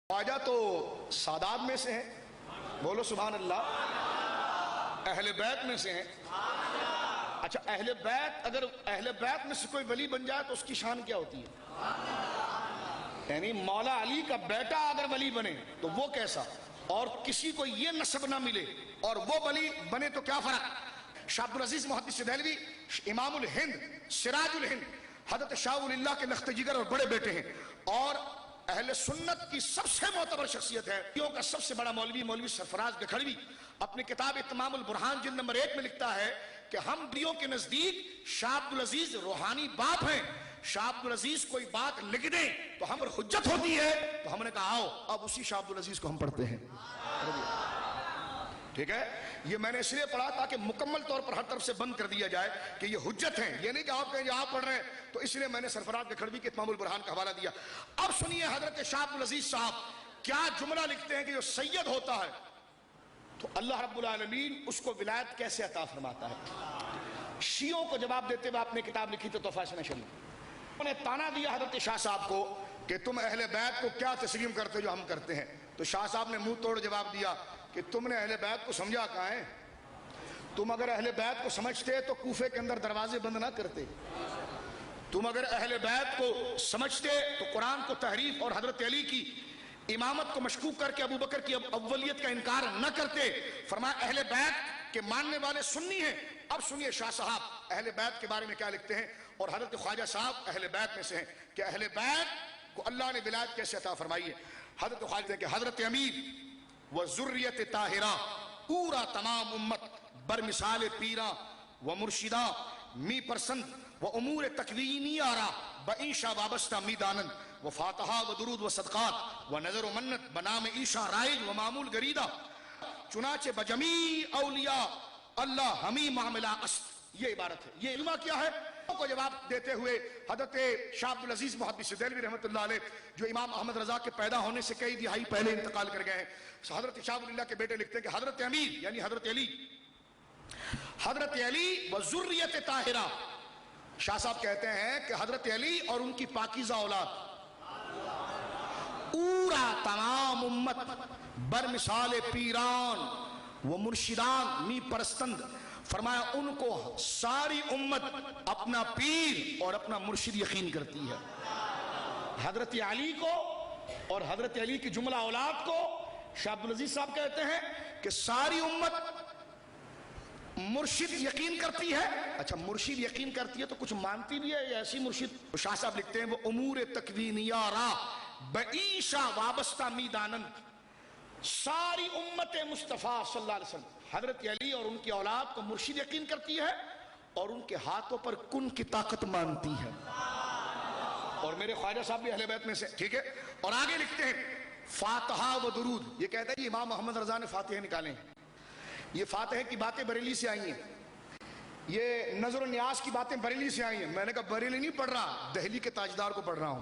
خواجہ تو سادات میں سے ہیں، بولو سبحان اللہ، اہل بیت میں سے ہیں۔ اچھا اہل بیت، اگر اہل بیت میں سے کوئی ولی بن جائے تو اس کی شان کیا ہوتی ہے؟ یعنی مولا علی کا بیٹا اگر ولی بنے تو وہ کیسا، اور کسی کو یہ نسب نہ ملے اور وہ ولی بنے تو کیا فرق؟ شاہ عبدالعزیز محدث دہلوی امام الہند سراج الہند حضرت شاہ ولی اللہ کے لخت جگر اور بڑے بیٹے ہیں، اور اہل سنت کی سب سے معتبر شخصیت ہے۔ دیوں کا سب سے بڑا مولوی مولوی سرفراز گکھڑوی اپنی کتاب اتمام البرہان جلد نمبر 1 میں لکھتا ہے کہ ہم دیوں کے نزدیک شاہ عبدالعزیز روحانی باپ ہیں۔ شاہ عبدالعزیز کوئی بات لکھ دیں تو ہم پر حجت ہوتی ہے، تو ہم نے کہا آؤ اب اسی شاہ عبدالعزیز کو ہم پڑھتے ہیں۔ ٹھیک ہے، یہ میں نے اس لیے پڑھا تاکہ مکمل طور پر ہر طرف سے بند کر دیا جائے کہ یہ حجت ہیں، یہ نہیں کہ آپ کہیں جو آپ پڑھ رہے ہیں، تو اس لیے میں نے سرفراز گکھڑوی کے اتمام البرہان کا حوالہ دیا۔ اب سنیے حضرت شاہ عبدالعزیز صاحب کیا جملہ لکھتے ہیں کہ جو سید ہوتا ہے تو اللہ رب العالمین اس کو ولایت کیسے عطا فرماتا ہے۔ شیعوں کو جواب دیتے ہوئے آپ نے کتاب لکھی تو تحفہ سنہ شریف، انہوں نے تانا دیا حضرت شاہ صاحب کو کہ تم اہل بیت کو کیا تسلیم کرتے جو ہم کرتے ہیں، تو شاہ صاحب نے منہ توڑ جواب دیا کہ تم نے اہل بیت کو سمجھا کہاں ہے؟ تم اگر اہل بیت کو سمجھتے تو کوفے کے اندر دروازے بند نہ کرتے، تم اگر اہل بیت کو سمجھتے تو قرآن کو تحریف اور حضرت علی کی امامت کو مشکوک کر کے ابو بکر کی اولیت کا انکار نہ کرتے۔ فرمایا اہل بیت کے ماننے والے سنی ہیں۔ اب سنیے شاہ صاحب اہل بیت کے بارے میں کیا لکھتے ہیں، اور حضرت خواجہ صاحب اہل بیت میں سے ہیں کہ اہل بیت کو اللہ نے ولایت کیسے عطا فرمائی ہے۔ حضرت خواجہ کہ حضرت امیر و ذریت طاہرہ پورا تمام امت برمثال پیراں و مرشداں می پرسند و امور تکوینی آرا بعیشہ وابستہ می دانند و فاتحہ و درود و صدقات و نظر و منت بنام عیشہ رائج و معمول گریدہ چنانچہ بجمیع اولیاء اللہ ہمیں معاملہ است۔ یہ عبارت ہے، یہ علمہ کیا ہے کو جواب دیتے ہوئے حضرت شاہ عبدالعزیز محدث دہلوی رحمۃ اللہ علیہ جو امام احمد رضا کے پیدا ہونے سے کئی دہائی پہلے انتقال کر گئے ہیں، حضرت شاہ ولی اللہ کے بیٹے لکھتے ہیں کہ حضرت امیر یعنی حضرت علی و ذریت طاہرہ، شاہ صاحب کہتے ہیں کہ حضرت علی اور ان کی پاکیزہ اولاد پورا تمام امت برمثال پیران و مرشدان می پرستند، فرمایا ان کو ساری امت اپنا پیر اور اپنا مرشد یقین کرتی ہے۔ حضرت علی کو اور حضرت علی کی جملہ اولاد کو شاہ عبدالعزیز صاحب کہتے ہیں کہ ساری امت مرشد یقین کرتی ہے۔ اچھا مرشد یقین کرتی ہے تو کچھ مانتی بھی ہے یا ایسی مرشد؟ شاہ صاحب لکھتے ہیں وہ امور تکوینیہ را بعیشہ وابستہ میدانند، ساری امت مصطفیٰ صلی اللہ علیہ وسلم حضرت علی اور ان کی اولاد کو مرشد یقین کرتی ہے اور ان کے ہاتھوں پر کن کی طاقت مانتی ہے، اور میرے خواجہ صاحب بھی اہل بیت میں سے، ٹھیک ہے۔ اور آگے لکھتے ہیں فاتحہ و درود، یہ کہتا ہے کہ امام محمد رضا نے فاتحہ نکالے ہیں، یہ فاتحہ کی باتیں بریلی سے آئی ہیں، یہ نظر و نیاز کی باتیں بریلی سے آئی ہیں۔ میں نے کہا بریلی نہیں پڑھ رہا، دہلی کے تاجدار کو پڑھ رہا ہوں،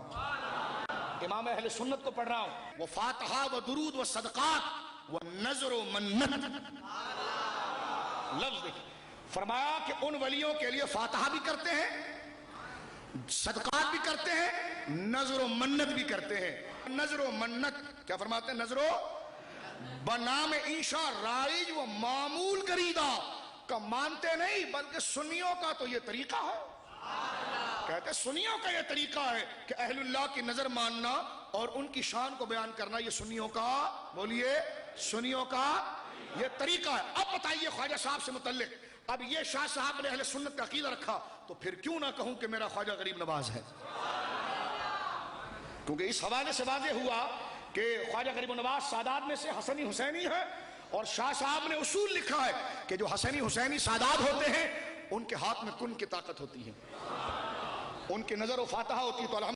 امام اہل سنت کو پڑھ رہا ہوں۔ وہ فاتحہ و درود و صدقات و نظر و منت، لفظ دیکھیں، فرمایا کہ ان ولیوں کے لیے فاتحہ بھی کرتے ہیں، صدقات بھی کرتے ہیں، نظر و منت بھی کرتے ہیں۔ نظر و منت کیا فرماتے ہیں؟ نظر و بنام عیشہ رائج و معمول گریدہ کا مانتے نہیں، بلکہ سنیوں کا تو یہ طریقہ ہے، کہتے ہیں سنیوں کا یہ طریقہ ہے کہ اہل اللہ کی نظر ماننا اور ان کی شان کو بیان کرنا، یہ سنیوں کا، بولیے سنیوں کا یہ طریقہ ہے۔ اب بتائیے خواجہ صاحب سے متعلق، اب یہ شاہ صاحب نے اہل سنت کا عقیدہ رکھا تو پھر کیوں نہ کہوں کہ میرا خواجہ غریب نواز ہے، کیونکہ اس حوالے سے واضح ہوا کہ خواجہ غریب نواز سادات میں سے حسنی حسینی ہے، اور شاہ صاحب نے اصول لکھا ہے کہ جو حسنی حسینی سادات ہوتے ہیں ان کے ہاتھ میں کن کی طاقت ہوتی ہے، ان کی نظر و فاتحہ ہوتی ہے، تو الحمدللہ